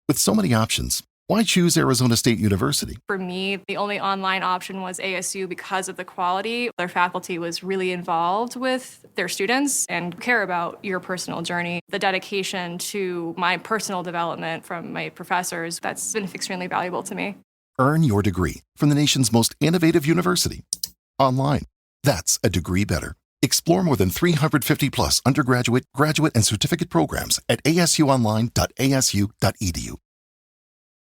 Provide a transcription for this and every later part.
With so many options, why choose Arizona State University? For me, the only online option was ASU because of the quality. Their faculty was really involved with their students and care about your personal journey. The dedication to my personal development from my professors, that's been extremely valuable to me. Earn your degree from the nation's most innovative university. Online. That's a degree better. Explore more than 350 plus undergraduate, graduate, and certificate programs at asuonline.asu.edu.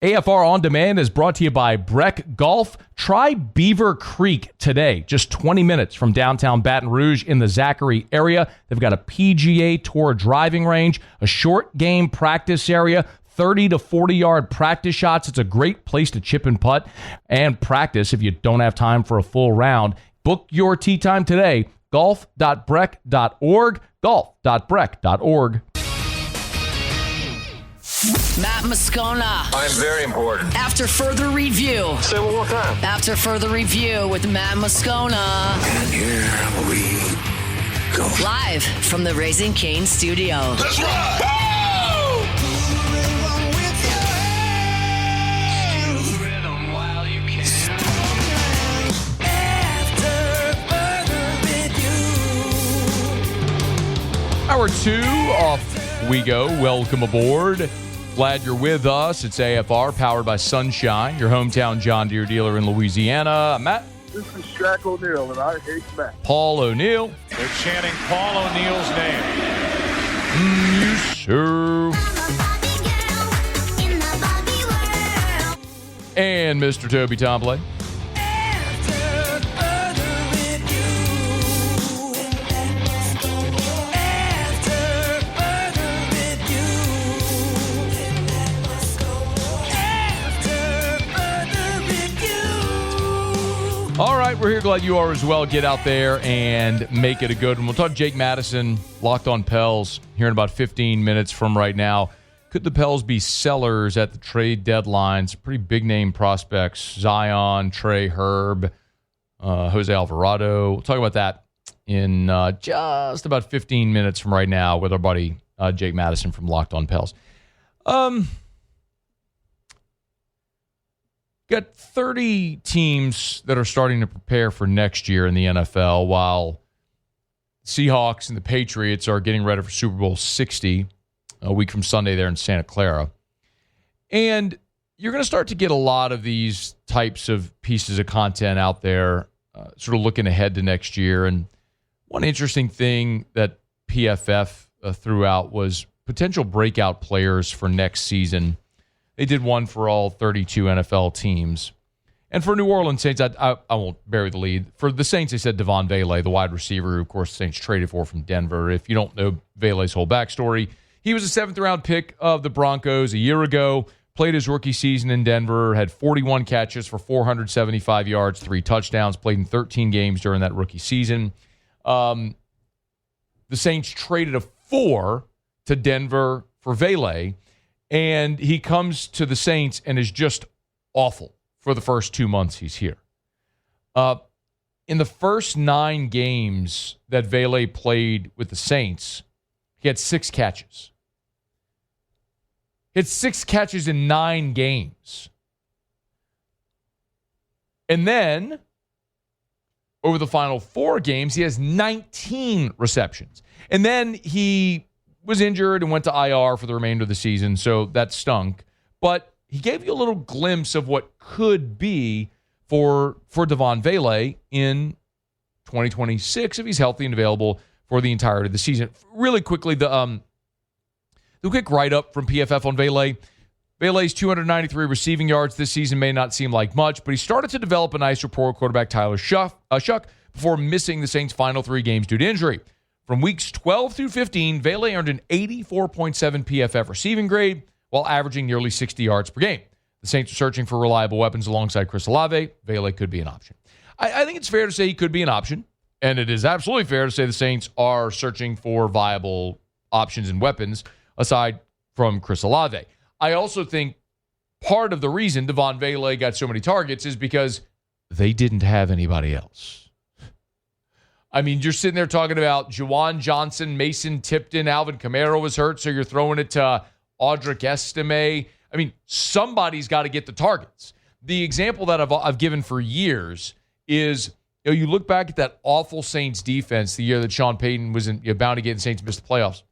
AFR On Demand is brought to you by Breck Golf. Try Beaver Creek today, just 20 minutes from downtown Baton Rouge in the Zachary area. They've got a PGA Tour driving range, a short game practice area, 30 to 40-yard practice shots. It's a great place to chip and putt and practice if you don't have time for a full round. Book your tee time today, golf.breck.org, golf.breck.org. Matt Moscona. I'm very important. After further review. Say it one more time. After further review with Matt Moscona. And here we go. Live from the Raising Cane studio. Let's ride! Hour 2, off we go. Welcome aboard. Glad you're with us. It's AFR, powered by Sunshine, your hometown John Deere dealer in Louisiana. Matt. This is Shaq O'Neal, and I hate Matt. Paul O'Neal. They're chanting Paul O'Neal's name. Yes, sir. And Mr. Toby Tomplay. All right, we're here. Glad you are as well. Get out there and make it a good one. We'll talk Jake Madison, Locked on Pels, here in about 15 minutes from right now. Could the Pels be sellers at the trade deadlines? Pretty big name prospects: Zion, Trey, Herb, Jose Alvarado. We'll talk about that in just about 15 minutes from right now with our buddy Jake Madison from Locked on Pels. Got 30 teams that are starting to prepare for next year in the NFL, while Seahawks and the Patriots are getting ready for Super Bowl 60 a week from Sunday there in Santa Clara. And you're going to start to get a lot of these types of pieces of content out there, sort of looking ahead to next year. And one interesting thing that PFF threw out was potential breakout players for next season. They did one for all 32 NFL teams. And for New Orleans Saints, I won't bury the lead. For the Saints, they said Devon Vele, the wide receiver, who, of course, the Saints traded for from Denver. If you don't know Vele's whole backstory, he was a seventh-round pick of the Broncos a year ago, played his rookie season in Denver, had 41 catches for 475 yards, 3 touchdowns, played in 13 games during that rookie season. The Saints traded a 4 to Denver for Vele, and he comes to the Saints and is just awful for the first 2 months he's here. In the first 9 games that Vele played with the Saints, he had 6 catches. He had 6 catches in 9 games. And then, over the final 4 games, he has 19 receptions. And then he was injured and went to IR for the remainder of the season, so that stunk. But he gave you a little glimpse of what could be for Devon Vele in 2026 if he's healthy and available for the entirety of the season. Really quickly, the quick write-up from PFF on Vele. Vele's 293 receiving yards this season may not seem like much, but he started to develop a nice rapport with quarterback Tyler Shuck before missing the Saints' final 3 games due to injury. From weeks 12 through 15, Vele earned an 84.7 PFF receiving grade while averaging nearly 60 yards per game. The Saints are searching for reliable weapons alongside Chris Olave. Vele could be an option. I think it's fair to say he could be an option, and it is absolutely fair to say the Saints are searching for viable options and weapons aside from Chris Olave. I also think part of the reason Devon Vele got so many targets is because they didn't have anybody else. I mean, you're sitting there talking about Juwan Johnson, Mason Tipton, Alvin Kamara was hurt, so you're throwing it to Audric Estime. I mean, somebody's got to get the targets. The example that I've given for years is, you look back at that awful Saints defense the year that Sean Payton was bound to get the Saints missed the playoffs.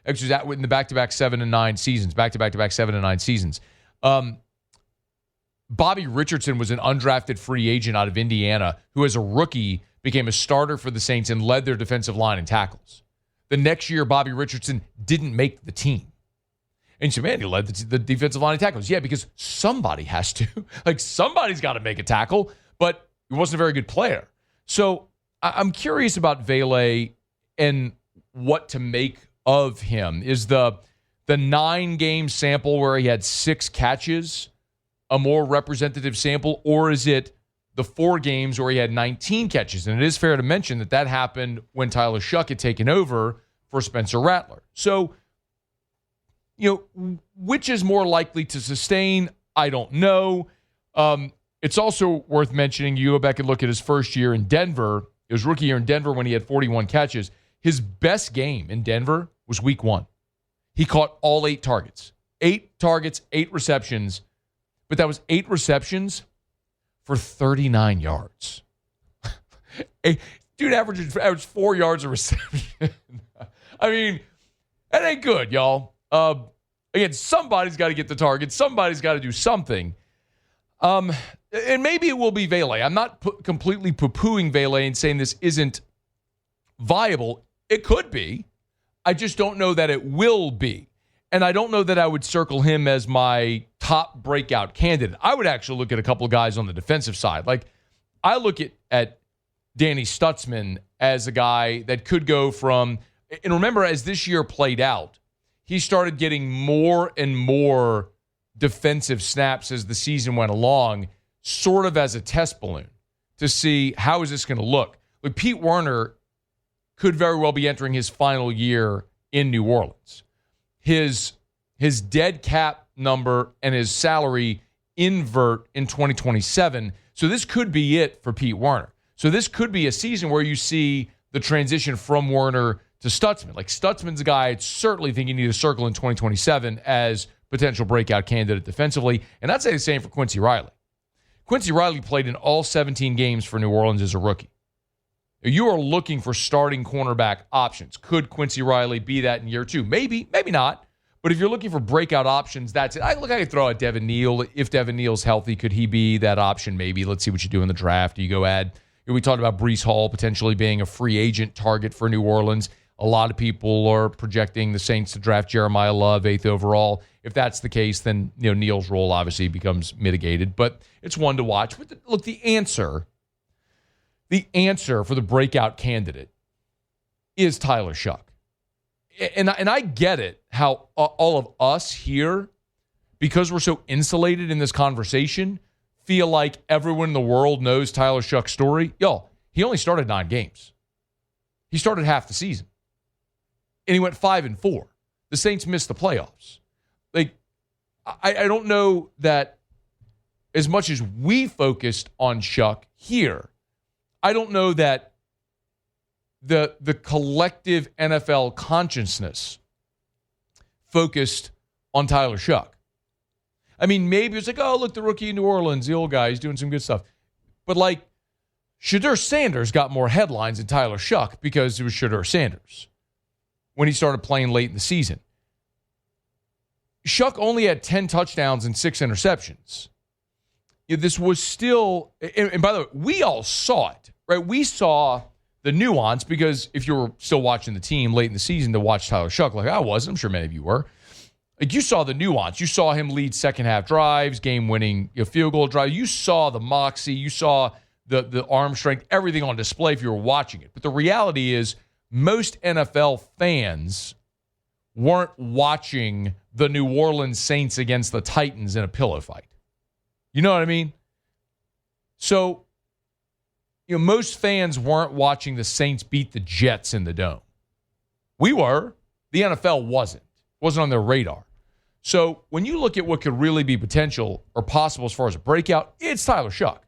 Actually, that in the back-to-back 7 and 9 seasons, back-to-back 7 and 9 seasons. Bobby Richardson was an undrafted free agent out of Indiana who, as a rookie, became a starter for the Saints and led their defensive line in tackles. The next year, Bobby Richardson didn't make the team. And you say, man, he led the defensive line in tackles. Yeah, because somebody has to. Somebody's got to make a tackle, but he wasn't a very good player. So I'm curious about Vele and what to make of him. Is the 9-game sample where he had 6 catches a more representative sample, or is it the 4 games where he had 19 catches? And it is fair to mention that happened when Tyler Shuck had taken over for Spencer Rattler. So, which is more likely to sustain? I don't know. It's also worth mentioning, you go back and look at his first year in Denver, his rookie year in Denver when he had 41 catches. His best game in Denver was week 1. He caught all 8 targets. 8 targets, 8 receptions. But that was 8 receptions for 39 yards. Dude averaged 4 yards a reception. I mean, that ain't good, y'all. Again, somebody's got to get the target. Somebody's got to do something. And maybe it will be Vele. I'm not completely poo-pooing Vele and saying this isn't viable. It could be. I just don't know that it will be. And I don't know that I would circle him as my top breakout candidate. I would actually look at a couple of guys on the defensive side. I look at Danny Stutzman as a guy that could go from, and remember, as this year played out, he started getting more and more defensive snaps as the season went along, sort of as a test balloon to see how is this going to look. Pete Werner could very well be entering his final year in New Orleans. His dead cap number and his salary invert in 2027. So this could be it for Pete Werner. So this could be a season where you see the transition from Werner to Stutzman. Stutzman's a guy I certainly think you need to circle in 2027 as potential breakout candidate defensively. And I'd say the same for Quincy Riley. Quincy Riley played in all 17 games for New Orleans as a rookie. You are looking for starting cornerback options. Could Quincy Riley be that in year 2? Maybe, maybe not. But if you're looking for breakout options, that's it. I could throw out Devin Neal. If Devin Neal's healthy, could he be that option? Maybe. Let's see what you do in the draft. You go add. We talked about Breece Hall potentially being a free agent target for New Orleans. A lot of people are projecting the Saints to draft Jeremiah Love 8th overall. If that's the case, then Neal's role obviously becomes mitigated. But it's one to watch. But look, the answer for the breakout candidate is Tyler Shuck. And I get it, how all of us here, because we're so insulated in this conversation, feel like everyone in the world knows Tyler Shuck's story. Y'all, he only started 9 games. He started half the season. And he went 5-4. The Saints missed the playoffs. I don't know that as much as we focused on Shuck here, I don't know that the collective NFL consciousness focused on Tyler Shuck. I mean, maybe it's oh, look, the rookie in New Orleans, the old guy, he's doing some good stuff. But Shedeur Sanders got more headlines than Tyler Shuck because it was Shedeur Sanders when he started playing late in the season. Shuck only had 10 touchdowns and 6 interceptions. This was still, and by the way, we all saw it, right? We saw the nuance because if you were still watching the team late in the season to watch Tyler Shuck, like I was, I'm sure many of you were, you saw the nuance. You saw him lead second half drives, game-winning field goal drive. You saw the moxie. You saw the arm strength, everything on display if you were watching it. But the reality is most NFL fans weren't watching the New Orleans Saints against the Titans in a pillow fight. You know what I mean? So, most fans weren't watching the Saints beat the Jets in the Dome. We were. The NFL wasn't. It wasn't on their radar. So when you look at what could really be potential or possible as far as a breakout, it's Tyler Shuck.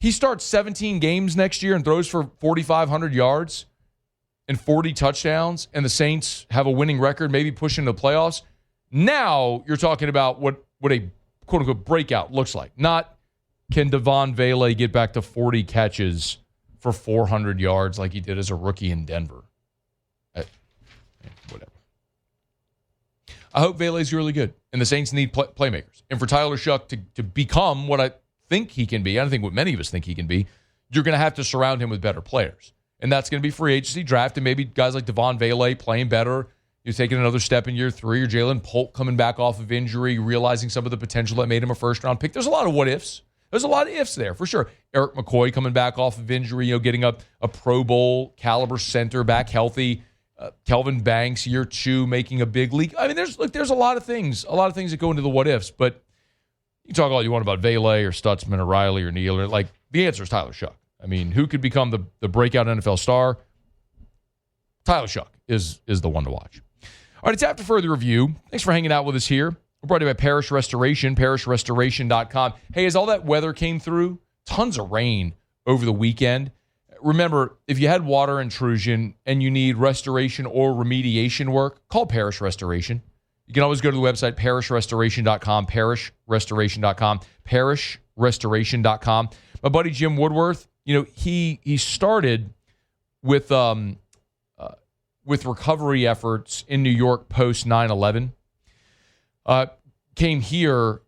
He starts 17 games next year and throws for 4,500 yards and 40 touchdowns, and the Saints have a winning record, maybe pushing the playoffs. Now you're talking about what a quote-unquote breakout looks like. Not can Devon Vele get back to 40 catches for 400 yards like he did as a rookie in Denver. Whatever. I hope Vele's really good, and the Saints need playmakers. And for Tyler Shuck to become what I think he can be, I don't think what many of us think he can be, you're going to have to surround him with better players. And that's going to be free agency draft, and maybe guys like Devon Vele playing better. You're taking another step in year 3, or Jalen Polk coming back off of injury, realizing some of the potential that made him a first-round pick. There's a lot of what-ifs. There's a lot of ifs there, for sure. Eric McCoy coming back off of injury, getting a Pro Bowl caliber center back healthy. Kelvin Banks, year 2, making a big league. I mean, there's a lot of things that go into the what-ifs, but you talk all you want about Vele or Stutzman or Riley or Neal. Like, the answer is Tyler Shuck. I mean, who could become the breakout NFL star? Tyler Shuck is the one to watch. All right, it's after further review. Thanks for hanging out with us here. We're brought to you by Parish Restoration, parishrestoration.com. Hey, as all that weather came through, tons of rain over the weekend. Remember, if you had water intrusion and you need restoration or remediation work, call Parish Restoration. You can always go to the website, parishrestoration.com, parishrestoration.com, parishrestoration.com. My buddy Jim Woodworth, he started with recovery efforts in New York post 9/11. Came here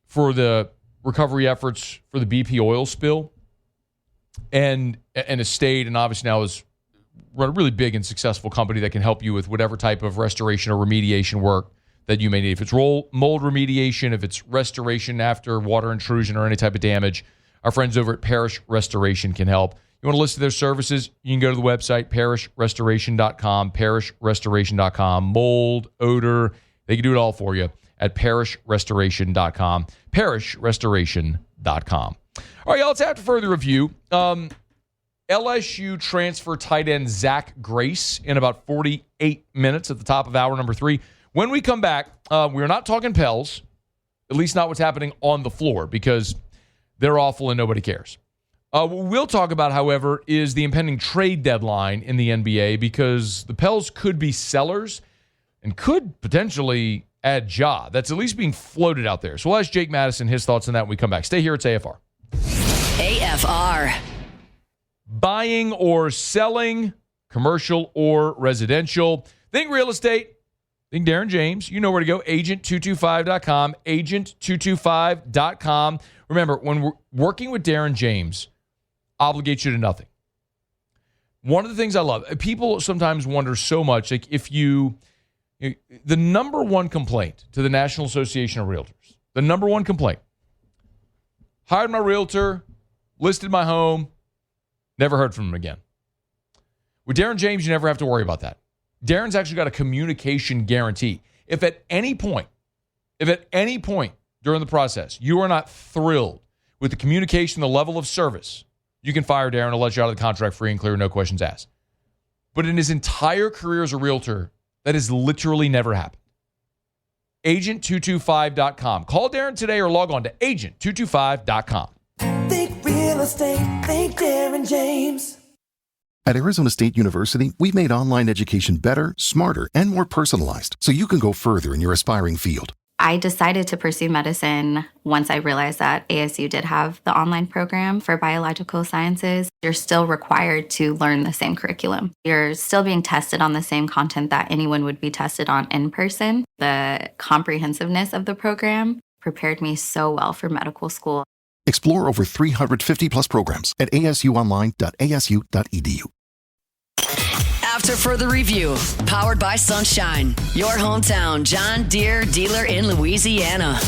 for the recovery efforts for the BP oil spill, and has stayed, and obviously now is run a really big and successful company that can help you with whatever type of restoration or remediation work that you may need. If it's mold remediation, if it's restoration after water intrusion or any type of damage, our friends over at Parish Restoration can help. You want to listen to their services? You can go to the website, parishrestoration.com, parishrestoration.com. Mold, odor, they can do it all for you at parishrestoration.com, parishrestoration.com. All right, y'all, let's have to further review. LSU transfer tight end Zach Grace in about 48 minutes at the top of hour number 3. When we come back, we're not talking Pels, at least not what's happening on the floor, because they're awful and nobody cares. What we'll talk about, however, is the impending trade deadline in the NBA, because the Pels could be sellers and could potentially add Ja. That's at least being floated out there. So we'll ask Jake Madison his thoughts on that when we come back. Stay here. It's AFR. AFR. Buying or selling, commercial or residential. Think real estate. Think Darren James. You know where to go. Agent225.com. Agent225.com. Remember, when we're working with Darren James, obligates you to nothing. One of the things I love, people sometimes wonder so much, like the number one complaint to the National Association of Realtors, the number one complaint, hired my realtor, listed my home, never heard from him again. With Darren James, you never have to worry about that. Darren's actually got a communication guarantee. If at any point during the process you are not thrilled with the communication, the level of service, you can fire Darren and let you out of the contract free and clear, no questions asked. But in his entire career as a realtor, that has literally never happened. Agent225.com. Call Darren today or log on to agent225.com. Think real estate, think Darren James. At Arizona State University, we've made online education better, smarter, and more personalized, so you can go further in your aspiring field. I decided to pursue medicine once I realized that ASU did have the online program for biological sciences. You're still required to learn the same curriculum. You're still being tested on the same content that anyone would be tested on in person. The comprehensiveness of the program prepared me so well for medical school. Explore over 350 plus programs at asuonline.asu.edu. After further review, powered by Sunshine, your hometown John Deere dealer in Louisiana.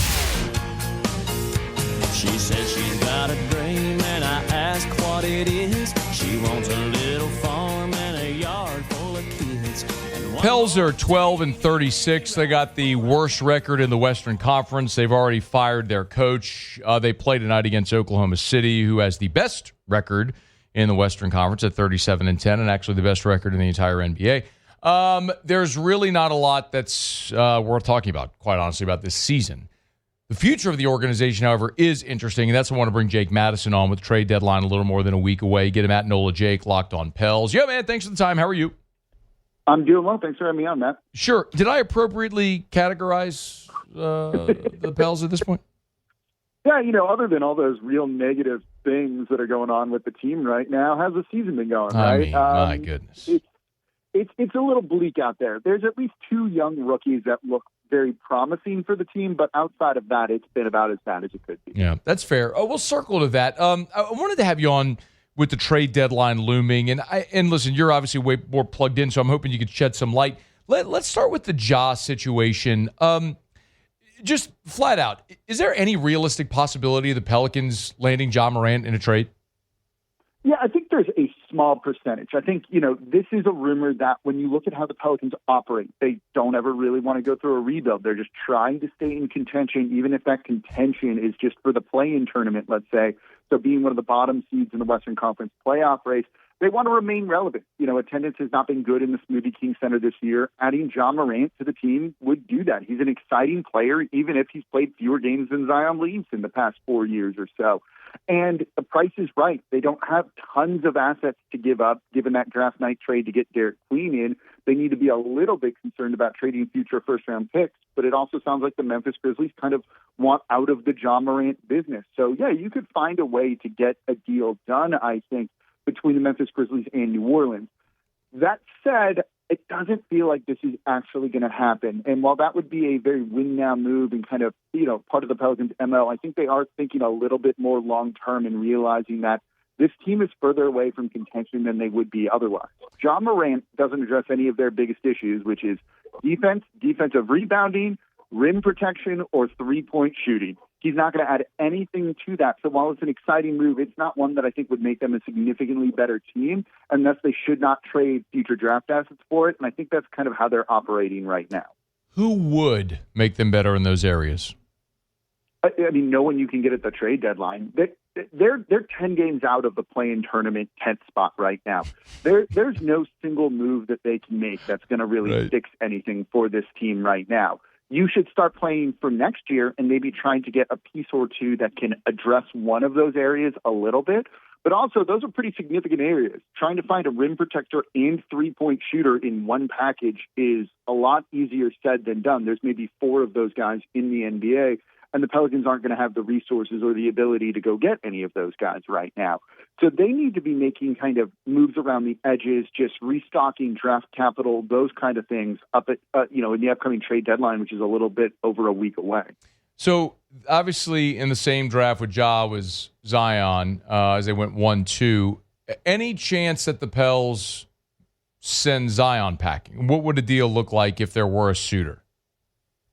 She says she's got a dream, and I ask what it is. She wants a little farm and a yard full of kids. Pels are 12-36. They got the worst record in the Western Conference. They've already fired their coach. They play tonight against Oklahoma City, who has the best record in the Western Conference at 37-10, and actually the best record in the entire NBA. There's really not a lot that's worth talking about, quite honestly, about this season. The future of the organization, however, is interesting, and that's why I want to bring Jake Madison on with the trade deadline a little more than a week away. Get him at NOLA Jake, Locked on Pels. Yeah, man, thanks for the time. How are you? I'm doing well. Thanks for having me on, Matt. Sure. Did I appropriately categorize the Pels at this point? Yeah, other than all those real negative things that are going on with the team right now, how's the season been going, right? I mean, my goodness. It's a little bleak out there. There's at least 2 young rookies that look very promising for the team, but outside of that, it's been about as bad as it could be. Yeah, that's fair. We'll circle to that. I wanted to have you on with the trade deadline looming, and listen, you're obviously way more plugged in, so I'm hoping you could shed some light. Let's start with the Ja situation. Just flat out, is there any realistic possibility of the Pelicans landing Ja Morant in a trade? Yeah, I think there's a small percentage. I think, this is a rumor that when you look at how the Pelicans operate, they don't ever really want to go through a rebuild. They're just trying to stay in contention, even if that contention is just for the play-in tournament, let's say. So being one of the bottom seeds in the Western Conference playoff race, they want to remain relevant. Attendance has not been good in the Smoothie King Center this year. Adding Ja Morant to the team would do that. He's an exciting player, even if he's played fewer games than Zion Williamson the past 4 years or so. And the price is right. They don't have tons of assets to give up, given that draft night trade to get Derek Queen in. They need to be a little bit concerned about trading future first-round picks, but it also sounds like the Memphis Grizzlies kind of want out of the Ja Morant business. So, yeah, you could find a way to get a deal done, I think, between the Memphis Grizzlies and New Orleans. That said, it doesn't feel like this is actually going to happen. And while that would be a very win-now move and kind of, part of the Pelicans' MO, I think they are thinking a little bit more long-term and realizing that this team is further away from contention than they would be otherwise. Ja Morant doesn't address any of their biggest issues, which is defense, defensive rebounding, rim protection, or three-point shooting. He's not going to add anything to that. So while it's an exciting move, it's not one that I think would make them a significantly better team, and thus they should not trade future draft assets for it. And I think that's kind of how they're operating right now. Who would make them better in those areas? I mean, no one you can get at the trade deadline. They're 10 games out of the play-in tournament 10th spot right now. There's no single move that they can make that's going to really fix anything for this team right now. You should start playing for next year and maybe trying to get a piece or two that can address one of those areas a little bit. But also, those are pretty significant areas. Trying to find a rim protector and three-point shooter in one package is a lot easier said than done. There's maybe 4 of those guys in the NBA, and the Pelicans aren't going to have the resources or the ability to go get any of those guys right now. So they need to be making kind of moves around the edges, just restocking draft capital, those kind of things up at, in the upcoming trade deadline, which is a little bit over a week away. So obviously in the same draft with Ja was Zion as they went 1-2. Any chance that the Pels send Zion packing? What would a deal look like if there were a suitor?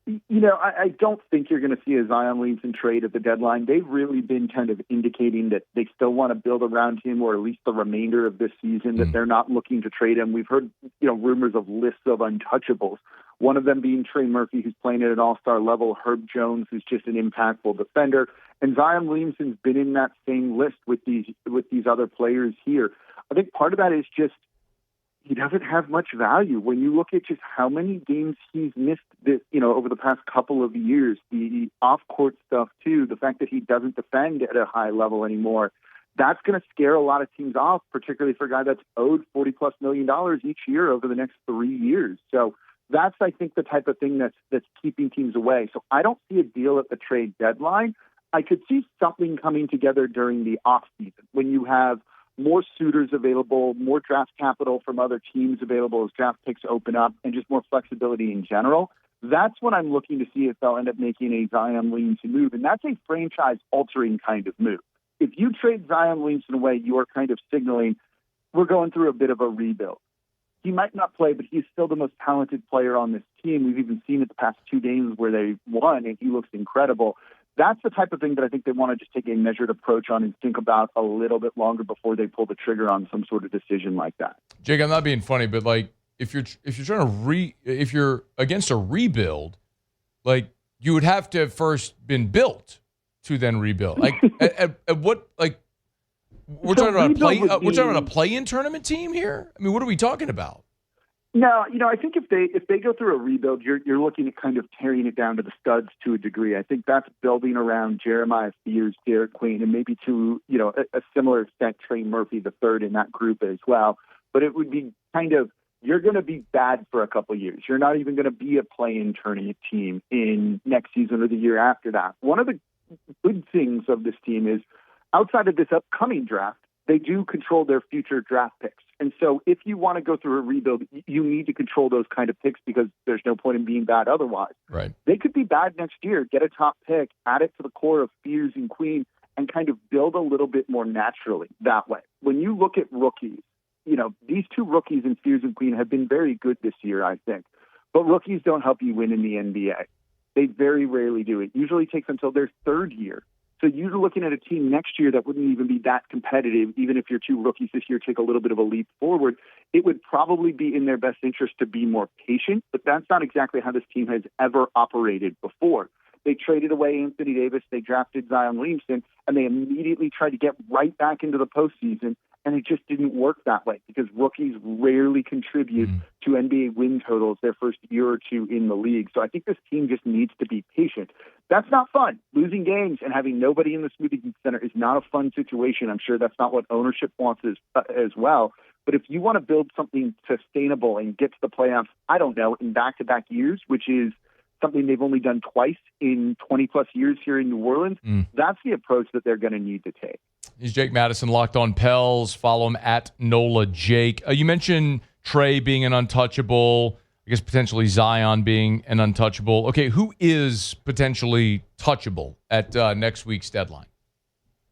I don't think you're going to see a Zion Williamson trade at the deadline. They've really been kind of indicating that they still want to build around him, or at least the remainder of this season, that they're not looking to trade him. We've heard, rumors of lists of untouchables. One of them being Trey Murphy, who's playing at an all-star level, Herb Jones, who's just an impactful defender, and Zion Williamson's been in that same list with these other players here. I think part of that is just he doesn't have much value. When you look at just how many games he's missed over the past couple of years, the off-court stuff too, the fact that he doesn't defend at a high level anymore, that's going to scare a lot of teams off, particularly for a guy that's owed $40+ million each year over the next 3 years. So that's, I think, the type of thing that's keeping teams away. So I don't see a deal at the trade deadline. I could see something coming together during the off-season when you have more suitors available, more draft capital from other teams available as draft picks open up, and just more flexibility in general. That's what I'm looking to see if they'll end up making a Zion Williamson move, and that's a franchise-altering kind of move. If you trade Zion Williamson away, you are kind of signaling we're going through a bit of a rebuild. He might not play, but he's still the most talented player on this team. We've even seen it the past 2 games where they won, and he looks incredible. That's the type of thing that I think they want to just take a measured approach on and think about a little bit longer before they pull the trigger on some sort of decision like that. Jake, I'm not being funny, but like if you're if you're against a rebuild, like you would have to have first been built to then rebuild. Like at what we're talking about we're talking about a play-in tournament team here. I mean, what are we talking about? No, I think if they go through a rebuild, you're looking at kind of tearing it down to the studs to a degree. I think that's building around Jeremiah Fears, Derek Queen, and maybe to a similar extent Trey Murphy the third in that group as well. But it would be kind of you're going to be bad for a couple of years. You're not even going to be a play-in tournament team in next season or the year after that. One of the good things of this team is outside of this upcoming draft, they do control their future draft picks. And so if you want to go through a rebuild, you need to control those kind of picks because there's no point in being bad otherwise. Right. They could be bad next year, get a top pick, add it to the core of Fears and Queen, and kind of build a little bit more naturally that way. When you look at rookies, these two rookies in Fears and Queen have been very good this year, I think. But rookies don't help you win in the NBA. They very rarely do. It usually takes until their third year. So you're looking at a team next year that wouldn't even be that competitive, even if your two rookies this year take a little bit of a leap forward. It would probably be in their best interest to be more patient, but that's not exactly how this team has ever operated before. They traded away Anthony Davis, they drafted Zion Williamson, and they immediately tried to get right back into the postseason, and it just didn't work that way because rookies rarely contribute to NBA win totals their first year or two in the league. So I think this team just needs to be patient. That's not fun. Losing games and having nobody in the smoothie center is not a fun situation. I'm sure that's not what ownership wants as well. But if you want to build something sustainable and get to the playoffs, I don't know, in back-to-back years, which is something they've only done twice in 20-plus years here in New Orleans, that's the approach that they're going to need to take. He's Jake Madison, Locked On Pels. Follow him at NOLA Jake. You mentioned Trey being an untouchable, I guess potentially Zion being an untouchable. Okay, who is potentially touchable at next week's deadline?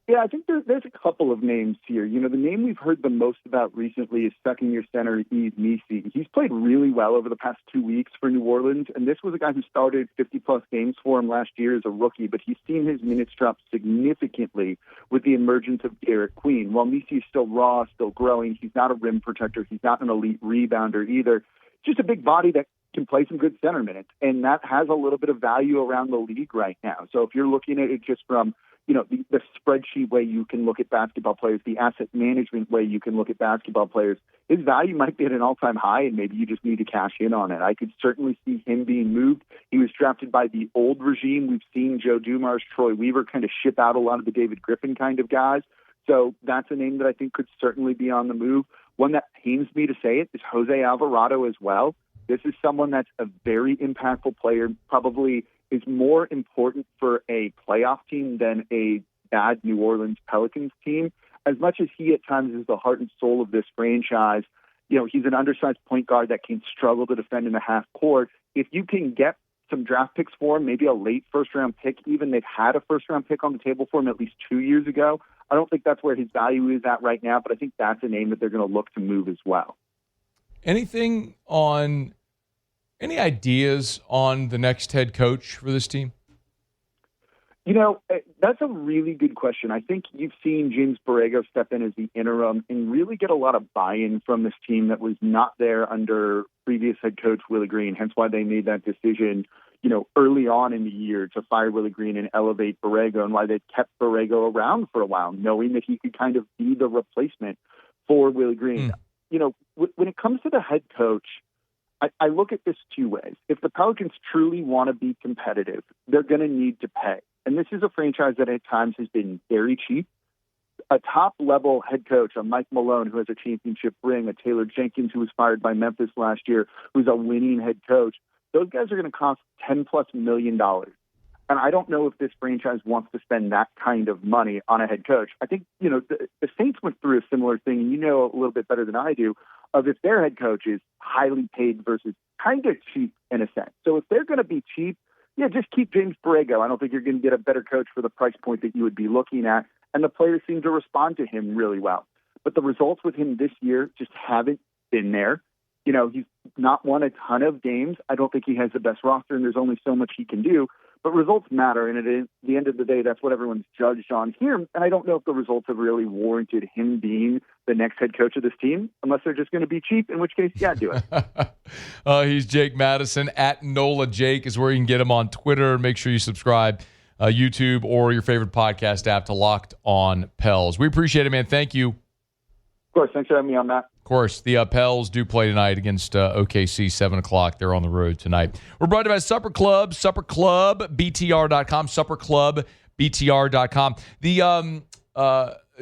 Yeah, I think there's a couple of names here. The name we've heard the most about recently is second-year center Yves Missi. He's played really well over the past 2 weeks for New Orleans, and this was a guy who started 50-plus games for him last year as a rookie, but he's seen his minutes drop significantly with the emergence of Derek Queen. While Missi is still raw, still growing, he's not a rim protector. He's not an elite rebounder either. Just a big body that can play some good center minutes, and that has a little bit of value around the league right now. So if you're looking at it just from the spreadsheet way you can look at basketball players, the asset management way you can look at basketball players, his value might be at an all-time high, and maybe you just need to cash in on it. I could certainly see him being moved. He was drafted by the old regime. We've seen Joe Dumars, Troy Weaver kind of ship out a lot of the David Griffin kind of guys. So that's a name that I think could certainly be on the move. One that pains me to say it is Jose Alvarado as well. This is someone that's a very impactful player, probably is more important for a playoff team than a bad New Orleans Pelicans team. As much as he at times is the heart and soul of this franchise, he's an undersized point guard that can struggle to defend in the half court. If you can get some draft picks for him, maybe a late first-round pick, even they've had a first-round pick on the table for him at least 2 years ago. I don't think that's where his value is at right now, but I think that's a name that they're going to look to move as well. Any ideas on the next head coach for this team? That's a really good question. I think you've seen James Borrego step in as the interim and really get a lot of buy-in from this team that was not there under previous head coach Willie Green, hence why they made that decision, early on in the year to fire Willie Green and elevate Borrego, and why they kept Borrego around for a while, knowing that he could kind of be the replacement for Willie Green. When it comes to the head coach, I look at this two ways. If the Pelicans truly want to be competitive, they're going to need to pay. And this is a franchise that at times has been very cheap. A top-level head coach, a Mike Malone, who has a championship ring, a Taylor Jenkins, who was fired by Memphis last year, who's a winning head coach, those guys are going to cost $10+ million. And I don't know if this franchise wants to spend that kind of money on a head coach. I think, the Saints went through a similar thing, and a little bit better than I do, of if their head coach is highly paid versus kind of cheap in a sense. So if they're going to be cheap, just keep James Borrego. I don't think you're going to get a better coach for the price point that you would be looking at. And the players seem to respond to him really well. But the results with him this year just haven't been there. He's not won a ton of games. I don't think he has the best roster, and there's only so much he can do. But results matter, and at the end of the day, that's what everyone's judged on here. And I don't know if the results have really warranted him being the next head coach of this team, unless they're just going to be cheap, in which case, do it. He's Jake Madison. At NOLA Jake is where you can get him on Twitter. Make sure you subscribe, YouTube, or your favorite podcast app to Locked On Pels. We appreciate it, man. Thank you. Of course. Thanks for having me on, Matt. Of course, the Pels do play tonight against OKC, 7 o'clock. They're on the road tonight. We're brought to you by Supper Club, SupperClubBTR.com, SupperClubBTR.com.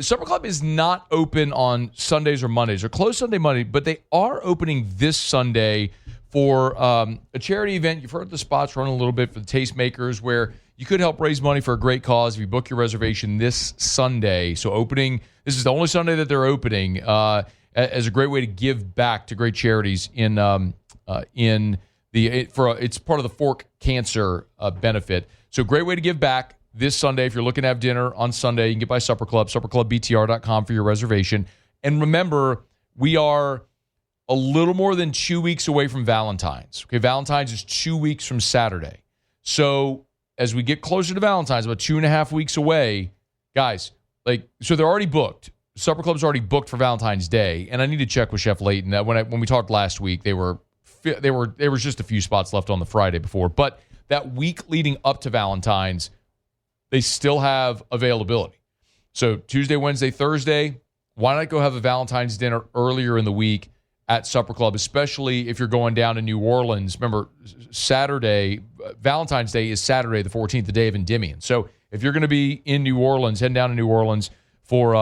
Supper Club is not open on Sundays or Mondays. They're closed Sunday, Monday, but they are opening this Sunday for a charity event. You've heard the spots running a little bit for the Tastemakers, where you could help raise money for a great cause if you book your reservation this Sunday. So this is the only Sunday that they're opening as a great way to give back to great charities it's part of the Fork Cancer benefit. So great way to give back this Sunday. If you're looking to have dinner on Sunday, you can get by Supper Club, supperclubbtr.com for your reservation. And remember, we are a little more than 2 weeks away from Valentine's. Okay, Valentine's is 2 weeks from Saturday. So as we get closer to Valentine's, about 2.5 weeks away, guys, so they're already booked. Supper Club's already booked for Valentine's Day, and I need to check with Chef Layton. When we talked last week, there was just a few spots left on the Friday before, but that week leading up to Valentine's, they still have availability. So Tuesday, Wednesday, Thursday, why not go have a Valentine's dinner earlier in the week at Supper Club, especially if you're going down to New Orleans. Remember, Valentine's Day is Saturday the 14th, the day of Endymion. So if you're going to be in New Orleans, heading down to New Orleans for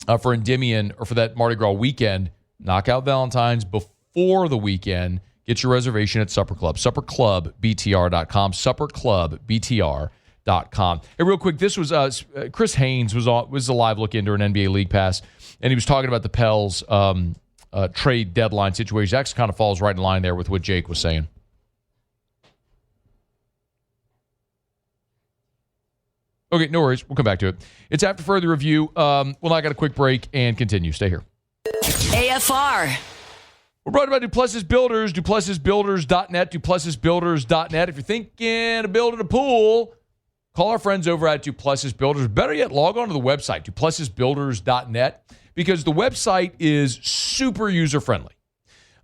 Endymion or for that Mardi Gras weekend, knock out Valentine's before the weekend. Get your reservation at Supper Club, supperclubbtr.com, supperclubbtr.com. Hey, real quick, this was Chris Haynes was a live look into an NBA League Pass, and he was talking about the Pels trade deadline situation. Actually kind of falls right in line there with what Jake was saying. Okay, no worries. We'll come back to it. It's after further review. We'll now get a quick break and continue. Stay here. AFR. We're brought to you by Duplessis Builders, duplessisbuilders.net, duplessisbuilders.net. If you're thinking of building a pool, call our friends over at Duplessis Builders. Better yet, log on to the website, duplessisbuilders.net, because the website is super user-friendly.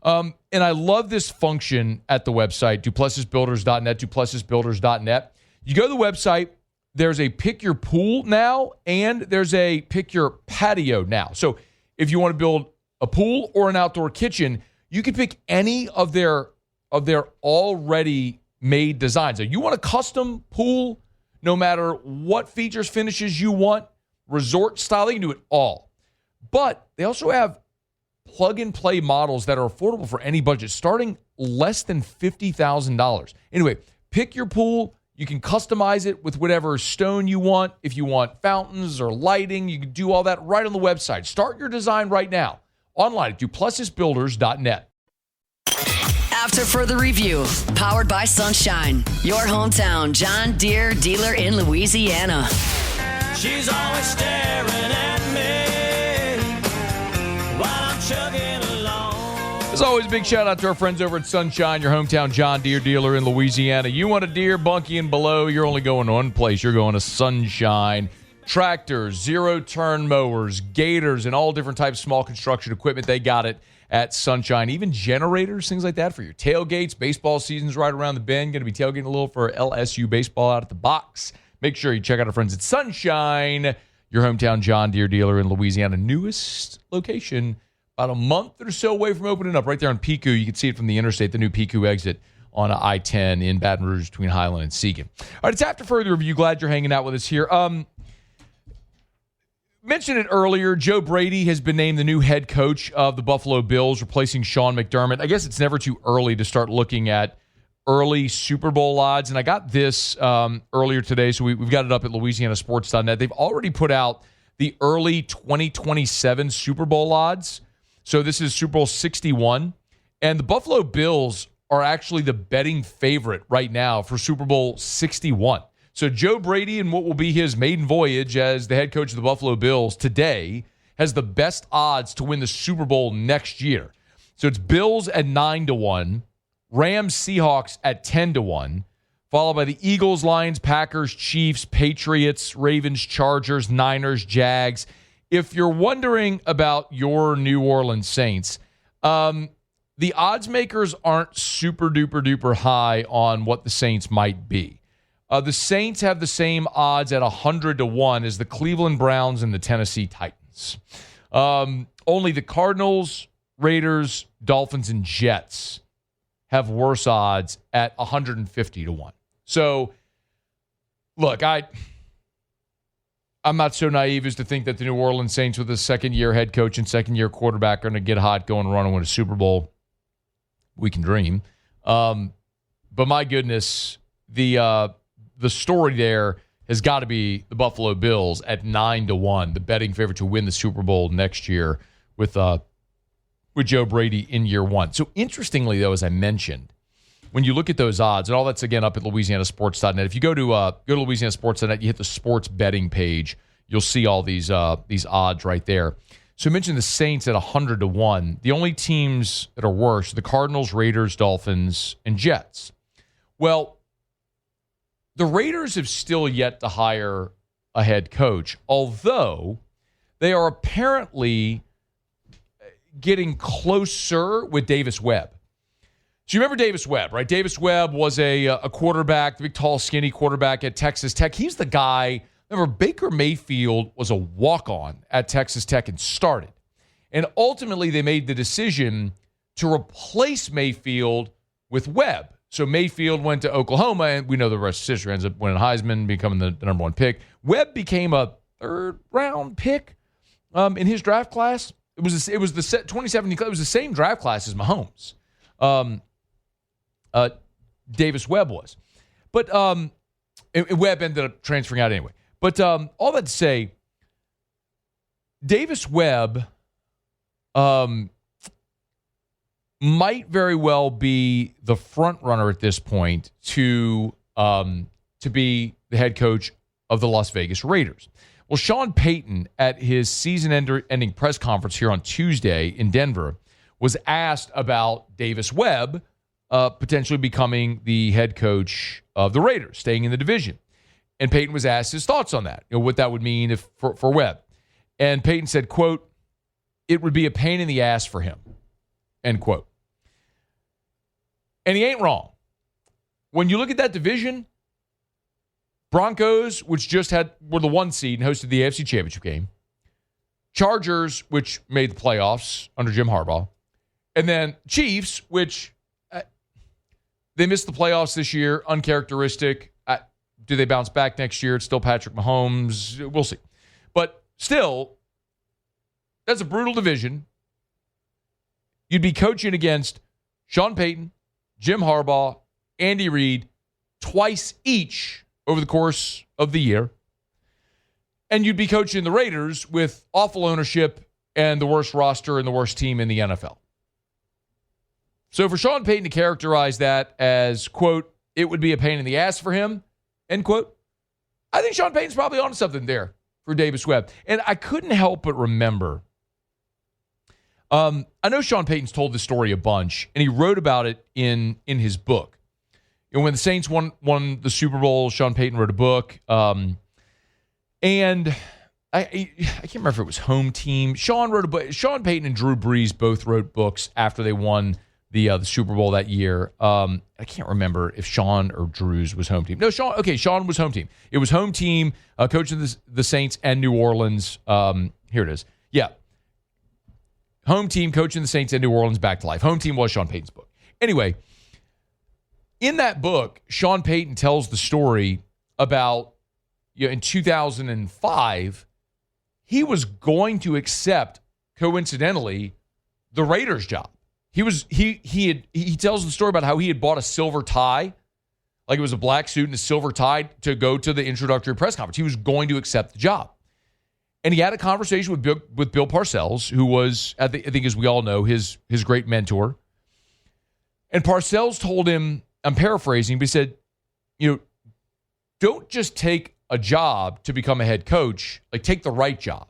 And I love this function at the website, duplessisbuilders.net, duplessisbuilders.net. You go to the website, there's a pick your pool now, and there's a pick your patio now. So if you want to build a pool or an outdoor kitchen, you can pick any of their already made designs. So you want a custom pool, no matter what features, finishes you want, resort style, you can do it all. But they also have plug-and-play models that are affordable for any budget, starting less than $50,000. Anyway, pick your pool. You can customize it with whatever stone you want. If you want fountains or lighting, you can do all that right on the website. Start your design right now. Online at duplessisbuilders.net. After further review, powered by Sunshine, your hometown John Deere dealer in Louisiana. She's always staring at me while I'm chugging along. As always, big shout out to our friends over at Sunshine, your hometown John Deere dealer in Louisiana. You want a Deere, Bunkie, and below, you're only going to one place. You're going to Sunshine. Tractors, zero-turn mowers, gators, and all different types of small construction equipment. They got it at Sunshine. Even generators, things like that for your tailgates. Baseball season's right around the bend. Going to be tailgating a little for LSU baseball out at the box. Make sure you check out our friends at Sunshine, your hometown John Deere dealer in Louisiana. Newest location, about a month or so away from opening up, right there on Pico. You can see it from the interstate, the new Pico exit on I-10 in Baton Rouge between Highland and Seguin. All right, it's after further review. Glad you're hanging out with us here. Mentioned it earlier, Joe Brady has been named the new head coach of the Buffalo Bills, replacing Sean McDermott. I guess it's never too early to start looking at early Super Bowl odds, and I got this earlier today, so we've got it up at LouisianaSports.net. They've already put out the early 2027 Super Bowl odds. So this is Super Bowl 61, and the Buffalo Bills are actually the betting favorite right now for Super Bowl 61. So Joe Brady, in what will be his maiden voyage as the head coach of the Buffalo Bills today, has the best odds to win the Super Bowl next year. So it's Bills at 9-1, Rams, Seahawks at 10-1, followed by the Eagles, Lions, Packers, Chiefs, Patriots, Ravens, Chargers, Niners, Jags. If you're wondering about your New Orleans Saints, the odds makers aren't super duper duper high on what the Saints might be. The Saints have the same odds at 100-1 as the Cleveland Browns and the Tennessee Titans. Only the Cardinals, Raiders, Dolphins, and Jets have worse odds at 150-1. So, look, I I'm not so naive as to think that the New Orleans Saints with a second-year head coach and second-year quarterback are going to get hot, go and run and win a Super Bowl. We can dream. But my goodness, the story there has got to be the Buffalo Bills at 9-1, the betting favorite to win the Super Bowl next year with Joe Brady in year one. So interestingly, though, as I mentioned, when you look at those odds, and all that's again up at LouisianaSports.net. If you go to LouisianaSports.net, you hit the sports betting page, you'll see all these odds right there. So I mentioned the Saints at 100-1. The only teams that are worse are the Cardinals, Raiders, Dolphins, and Jets. Well, the Raiders have still yet to hire a head coach, although they are apparently getting closer with Davis Webb. So you remember Davis Webb, right? Davis Webb was a quarterback, the big, tall, skinny quarterback at Texas Tech. He's the guy. Remember, Baker Mayfield was a walk-on at Texas Tech and started. And ultimately, they made the decision to replace Mayfield with Webb. So Mayfield went to Oklahoma, and we know the rest of history. Ends up winning Heisman, becoming the number one pick. Webb became a third-round pick in his draft class. It was the 2017. It was the same draft class as Mahomes. Davis Webb was. But Webb ended up transferring out anyway. But all that to say, Davis Webb might very well be the front runner at this point to be the head coach of the Las Vegas Raiders. Well, Sean Payton, at his season-ending press conference here on Tuesday in Denver, was asked about Davis Webb potentially becoming the head coach of the Raiders, staying in the division. And Payton was asked his thoughts on that, what that would mean for Webb. And Payton said, quote, "It would be a pain in the ass for him," end quote. And he ain't wrong. When you look at that division, Broncos, which were the 1 seed and hosted the AFC Championship game, Chargers, which made the playoffs under Jim Harbaugh, and then Chiefs, which they missed the playoffs this year, uncharacteristic. Do they bounce back next year? It's still Patrick Mahomes. We'll see. But still, that's a brutal division. You'd be coaching against Sean Payton, Jim Harbaugh, Andy Reid, twice each over the course of the year. And you'd be coaching the Raiders with awful ownership and the worst roster and the worst team in the NFL. So for Sean Payton to characterize that as, quote, "it would be a pain in the ass for him," end quote, I think Sean Payton's probably on something there for Davis Webb. And I couldn't help but remember, I know Sean Payton's told this story a bunch, and he wrote about it in his book. When the Saints won the Super Bowl, Sean Payton wrote a book. And I can't remember if it was Home Team. Sean wrote a book. Sean Payton and Drew Brees both wrote books after they won the Super Bowl that year. I can't remember if Sean or Drew's was Home Team. No, Sean. Okay, Sean was Home Team. It was Home Team, coaching the Saints and New Orleans. Here it is. Yeah. Home Team, coaching the Saints and New Orleans back to life. Home Team was Sean Payton's book. Anyway, in that book, Sean Payton tells the story about, in 2005, he was going to accept, coincidentally, the Raiders job. He tells the story about how he had bought a silver tie, like it was a black suit and a silver tie, to go to the introductory press conference. He was going to accept the job. And he had a conversation with Bill Parcells, who was, I think as we all know, his great mentor. And Parcells told him, I'm paraphrasing, but he said, don't just take a job to become a head coach, like take the right job.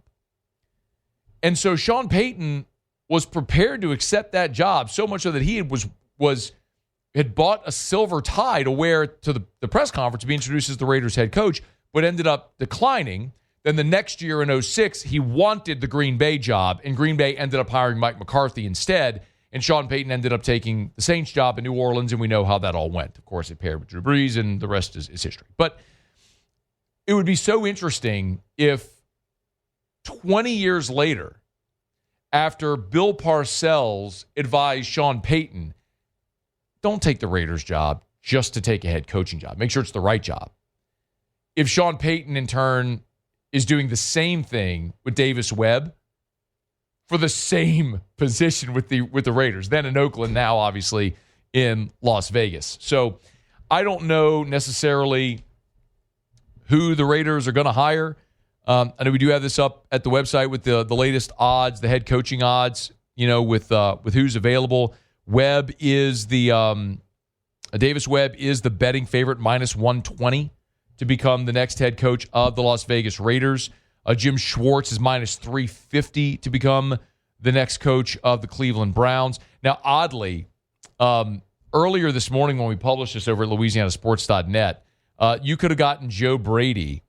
And so Sean Payton was prepared to accept that job, so much so that he had bought a silver tie to wear to the press conference to be introduced as the Raiders head coach, but ended up declining. Then the next year in 2006, he wanted the Green Bay job, and Green Bay ended up hiring Mike McCarthy instead, and Sean Payton ended up taking the Saints job in New Orleans, and we know how that all went. Of course, it paired with Drew Brees, and the rest is history. But it would be so interesting if 20 years later, after Bill Parcells advised Sean Payton, don't take the Raiders job just to take a head coaching job. Make sure it's the right job. If Sean Payton, in turn, is doing the same thing with Davis Webb for the same position with the Raiders. Then in Oakland, now obviously in Las Vegas. So I don't know necessarily who the Raiders are going to hire. I know we do have this up at the website with the latest odds, the head coaching odds, with who's available. Webb is Davis Webb is the betting favorite, -120 to become the next head coach of the Las Vegas Raiders. Jim Schwartz is -350 to become the next coach of the Cleveland Browns. Now, oddly, earlier this morning when we published this over at LouisianaSports.net, you could have gotten Joe Brady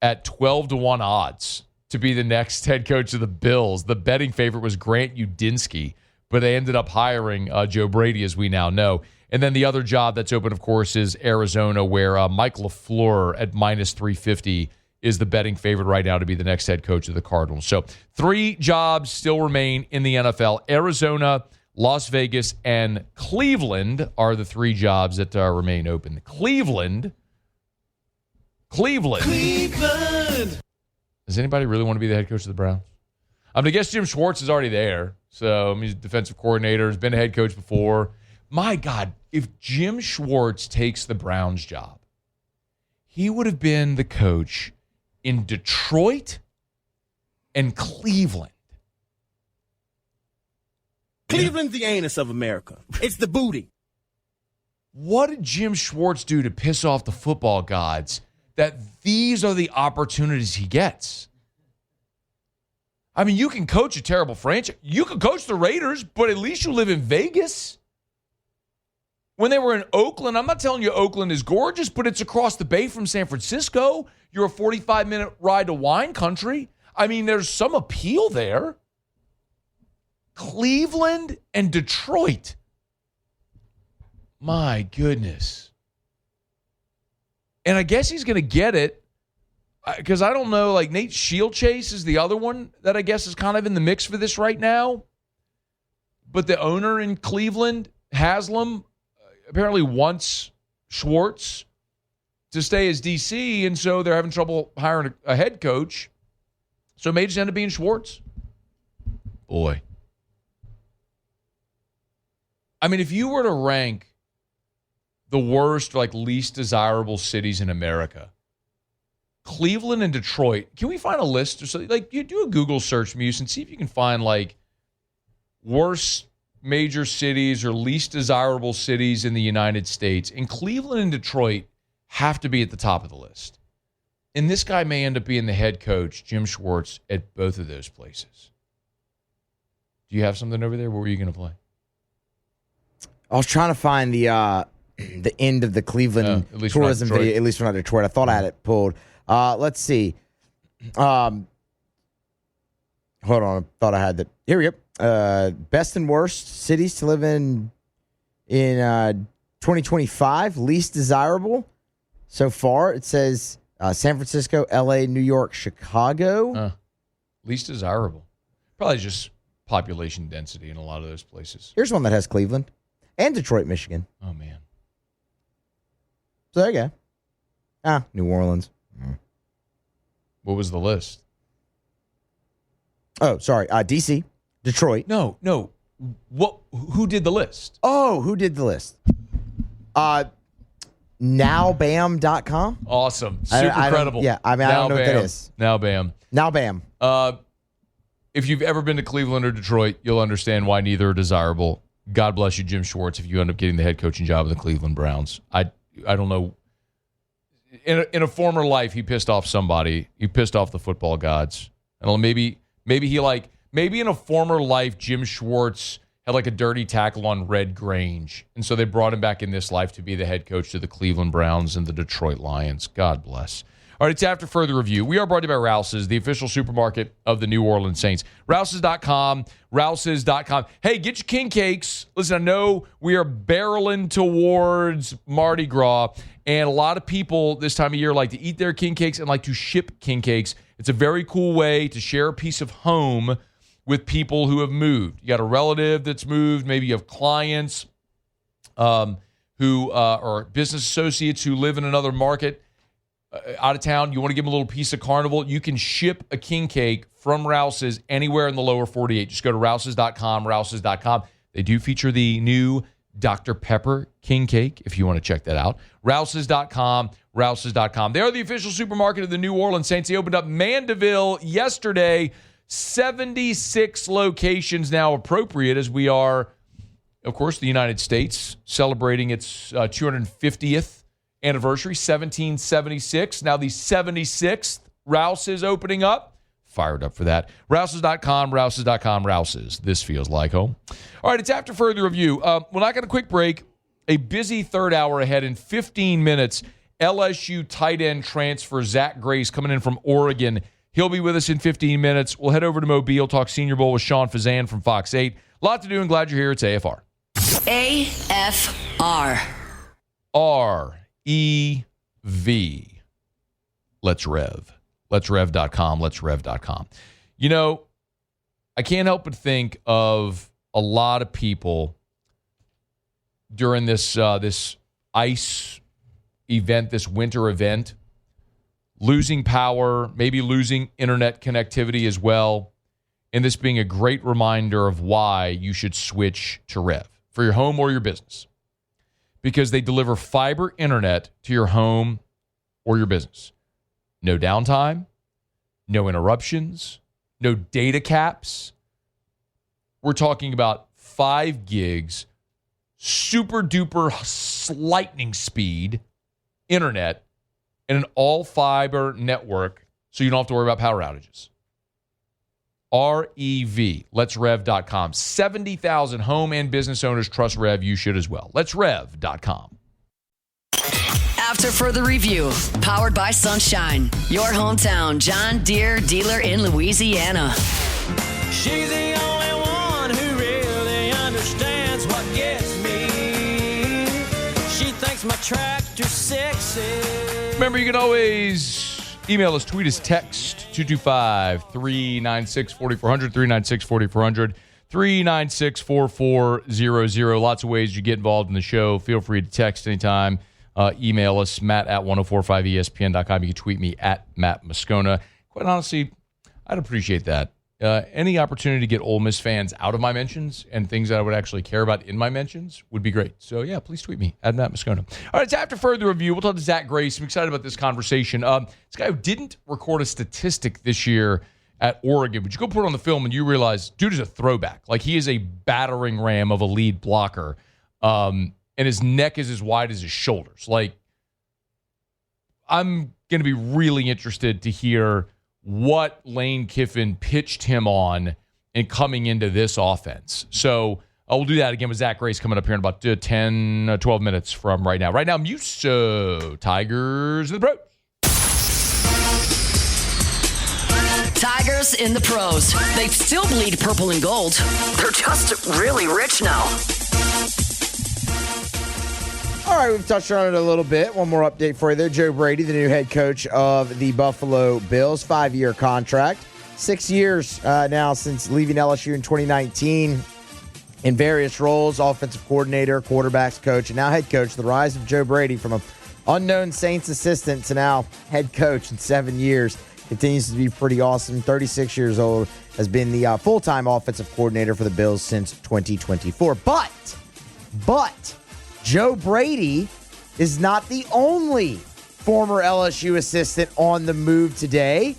at 12-1 odds to be the next head coach of the Bills. The betting favorite was Grant Udinsky, but they ended up hiring Joe Brady, as we now know. And then the other job that's open, of course, is Arizona, where Mike LaFleur at -350 is the betting favorite right now to be the next head coach of the Cardinals. So 3 jobs still remain in the NFL. Arizona, Las Vegas, and Cleveland are the 3 jobs that remain open. Cleveland. Does anybody really want to be the head coach of the Browns? I guess Jim Schwartz is already there. So he's a defensive coordinator, has been a head coach before. My God, if Jim Schwartz takes the Browns job, he would have been the coach in Detroit and Cleveland. Cleveland's the anus of America. It's the booty. What did Jim Schwartz do to piss off the football gods that these are the opportunities he gets? You can coach a terrible franchise. You can coach the Raiders, but at least you live in Vegas. When they were in Oakland, I'm not telling you Oakland is gorgeous, but it's across the bay from San Francisco. You're a 45-minute ride to wine country. There's some appeal there. Cleveland and Detroit. My goodness. And I guess he's going to get it because I don't know, Nate Shieldchase is the other one that I guess is kind of in the mix for this right now. But the owner in Cleveland, Haslam, apparently wants Schwartz to stay as DC, and so they're having trouble hiring a head coach. So it may just end up being Schwartz. Boy. If you were to rank the worst, least desirable cities in America, Cleveland and Detroit, can we find a list or something? You do a Google search, Muse, and see if you can find, worst major cities or least desirable cities in the United States. And Cleveland and Detroit have to be at the top of the list. And this guy may end up being the head coach, Jim Schwartz, at both of those places. Do you have something over there? What were you going to play? I was trying to find the end of the Cleveland tourism video, at least from Detroit. I thought I had it pulled. Let's see. Hold on. I thought I had that. Here we go. Best and worst cities to live in 2025. Least desirable. So far, it says San Francisco, L.A., New York, Chicago. Least desirable. Probably just population density in a lot of those places. Here's one that has Cleveland and Detroit, Michigan. Oh, man. So there you go. New Orleans. What was the list? Oh, sorry. D.C., Detroit. No. What? Who did the list? Oh, who did the list? Nowbam.com. Awesome. Super credible. Yeah, I don't know what that is. Nowbam. If you've ever been to Cleveland or Detroit, you'll understand why neither are desirable. God bless you, Jim Schwartz, if you end up getting the head coaching job of the Cleveland Browns. I don't know. In a former life, he pissed off somebody. He pissed off the football gods. I don't know, maybe in a former life, Jim Schwartz had a dirty tackle on Red Grange. And so they brought him back in this life to be the head coach of the Cleveland Browns and the Detroit Lions. God bless. All right, it's After Further Review. We are brought to you by Rouse's, the official supermarket of the New Orleans Saints. Rouse's.com, Rouse's.com. Hey, get your king cakes. Listen, I know we are barreling towards Mardi Gras, and a lot of people this time of year like to eat their king cakes and like to ship king cakes. It's a very cool way to share a piece of home with people who have moved. You got a relative that's moved. Maybe you have clients who are business associates who live in another market. out of town, you want to give them a little piece of carnival, you can ship a king cake from Rouse's anywhere in the lower 48. Just go to rouses.com, rouses.com. They do feature the new Dr. Pepper king cake, if you want to check that out. Rouses.com, rouses.com. They are the official supermarket of the New Orleans Saints. They opened up Mandeville yesterday. 76 locations now appropriate as we are, of course, the United States celebrating its 250th anniversary, 1776. Now the 76th Rouse is opening up. Fired up for that. Rouses.com, rouses.com, Rouses. This feels like home. All right, it's after further review. We're not going to quick break. A busy third hour ahead in 15 minutes. LSU tight end transfer Zach Grace coming in from Oregon. He'll be with us in 15 minutes. We'll head over to Mobile, talk Senior Bowl with Sean Fazan from Fox 8. A lot to do, and glad you're here. It's AFR. AFR. R-E-V. Let's Rev. Let'sRev.com. Let'sRev.com. You know, I can't help but think of a lot of people during this ice event, this winter event, losing power, maybe losing internet connectivity as well, and this being a great reminder of why you should switch to Rev for your home or your business, because they deliver fiber internet to your home or your business. No downtime, no interruptions, no data caps. We're talking about 5 gigs, super duper lightning speed internet, and an all fiber network, so you don't have to worry about power outages. REV, Let'sRev.com. 70,000 home and business owners trust Rev. You should as well. Let'sRev.com. After further review, powered by Sunshine, your hometown John Deere dealer in Louisiana. She's the only one who really understands what gets me. She thinks my tractor's sexy. Remember, you can always email us, tweet us, text 225-396-4400, 396-4400, 396-4400. Lots of ways you get involved in the show. Feel free to text anytime. Email us, Matt at 1045ESPN.com. You can tweet me at Matt Moscona. Quite honestly, I'd appreciate that. Any opportunity to get Ole Miss fans out of my mentions and things that I would actually care about in my mentions would be great. So, yeah, please tweet me at Matt Moscona. All right, it's after further review. We'll talk to Zach Grace. I'm excited about this conversation. This guy who didn't record a statistic this year at Oregon, but you go put it on the film and you realize, dude is a throwback. Like, he is a battering ram of a lead blocker. And his neck is as wide as his shoulders. Like, I'm going to be really interested to hear what Lane Kiffin pitched him on and coming into this offense. So we'll do that again with Zach Grace coming up here in about 10, 12 minutes from right now. Right now, Muso, Tigers in the Pros. Tigers in the pros. They still bleed purple and gold. They're just really rich now. All right, we've touched on it a little bit. One more update for you there. Joe Brady, the new head coach of the Buffalo Bills, 5-year contract. 6 years now since leaving LSU in 2019 in various roles, offensive coordinator, quarterbacks coach, and now head coach. The rise of Joe Brady from an unknown Saints assistant to now head coach in 7 years continues to be pretty awesome. 36 years old, has been the full-time offensive coordinator for the Bills since 2024. But Joe Brady is not the only former LSU assistant on the move today.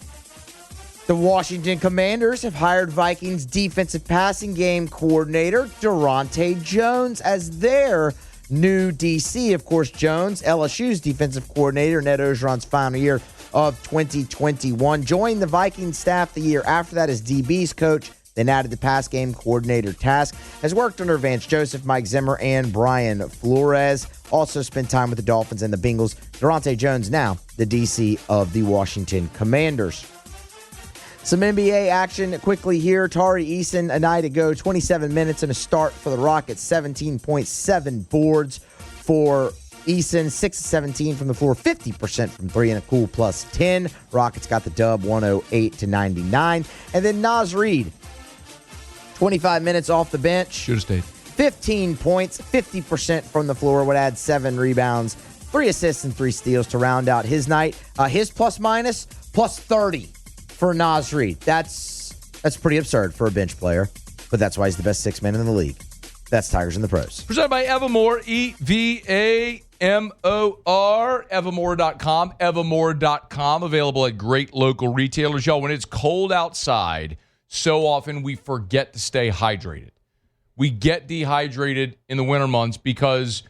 The Washington Commanders have hired Vikings defensive passing game coordinator Durante Jones as their new DC. Of course, Jones, LSU's defensive coordinator, Ned Orgeron's final year of 2021, joined the Vikings staff the year after that as DB's coach, then added the pass game coordinator task, has worked under Vance Joseph, Mike Zimmer, and Brian Flores. Also spent time with the Dolphins and the Bengals. Durante Jones now the DC of the Washington Commanders. Some NBA action quickly here. Tari Eason, a night ago, 27 minutes and a start for the Rockets, 17.7 boards for Eason, 6-17 from the floor, 50% from three, and a cool plus 10. Rockets got the dub, 108-99. And then Naz Reid, 25 minutes off the bench. Should have stayed. 15 points, 50% from the floor, would add 7 rebounds, 3 assists and 3 steals to round out his night. His plus-minus, plus 30 for Naz Reid. That's pretty absurd for a bench player, but that's why he's the best sixth man in the league. That's Tigers in the Pros. Presented by Evermore, EVAMOR, Evermore.com, Evermore.com, available at great local retailers. Y'all, when it's cold outside, so often we forget to stay hydrated. We get dehydrated in the winter months because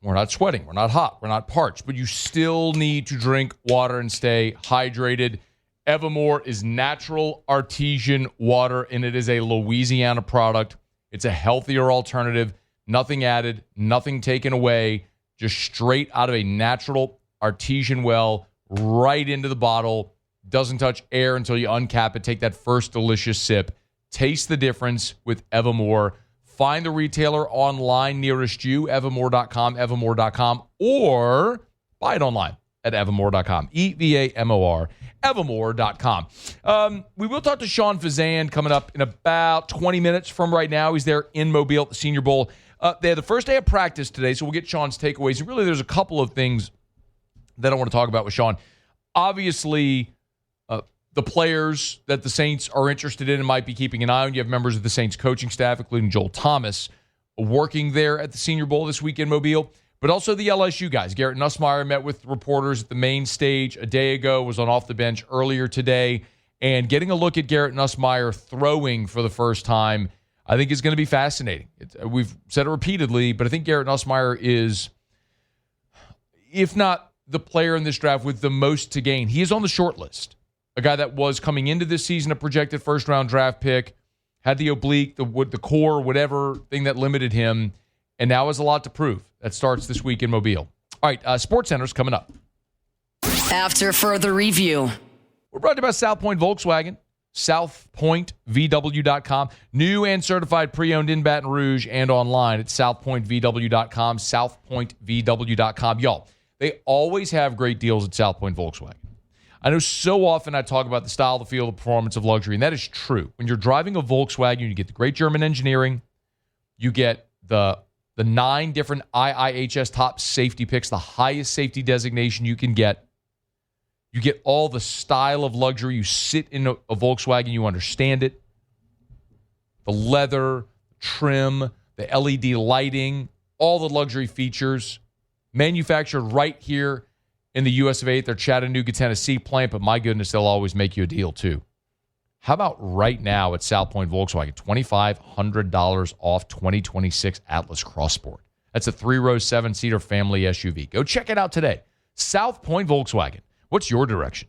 we're not sweating, we're not hot, we're not parched, but you still need to drink water and stay hydrated. Evermore is natural artesian water, and it is a Louisiana product. It's a healthier alternative, nothing added, nothing taken away, just straight out of a natural artesian well, right into the bottle. Doesn't touch air until you uncap it. Take that first delicious sip. Taste the difference with Evermore. Find the retailer online nearest you, evermore.com, evermore.com, or buy it online at evermore.com, EVAMOR, evermore.com. We will talk to Sean Fazan coming up in about 20 minutes from right now. He's there in Mobile at the Senior Bowl. They had the first day of practice today, so we'll get Sean's takeaways. And really, there's a couple of things that I want to talk about with Sean. Obviously, the players that the Saints are interested in and might be keeping an eye on. You have members of the Saints coaching staff, including Joel Thomas, working there at the Senior Bowl this week in Mobile. But also the LSU guys. Garrett Nussmeier met with reporters at the main stage a day ago, was on off the bench earlier today. And getting a look at Garrett Nussmeier throwing for the first time, I think is going to be fascinating. We've said it repeatedly, but I think Garrett Nussmeier is, if not the player in this draft with the most to gain. He is on the short list. A guy that was coming into this season a projected first-round draft pick, had the oblique, the core, whatever thing that limited him, and now has a lot to prove. That starts this week in Mobile. All right, SportsCenter's coming up. After further review. We're brought to you by South Point Volkswagen, southpointvw.com. New and certified pre-owned in Baton Rouge and online at southpointvw.com, southpointvw.com. Y'all, they always have great deals at South Point Volkswagen. I know so often I talk about the style, the feel, the performance of luxury, and that is true. When you're driving a Volkswagen, you get the great German engineering, you get the 9 different IIHS top safety picks, the highest safety designation you can get. You get all the style of luxury. You sit in a Volkswagen, you understand it. The leather, trim, the LED lighting, all the luxury features. Manufactured right here in the US of A at their Chattanooga, Tennessee plant, but my goodness, they'll always make you a deal too. How about right now at South Point Volkswagen, $2,500 off 2026 Atlas Cross Sport. That's a 3-row, 7-seater family SUV. Go check it out today. South Point Volkswagen. What's your direction?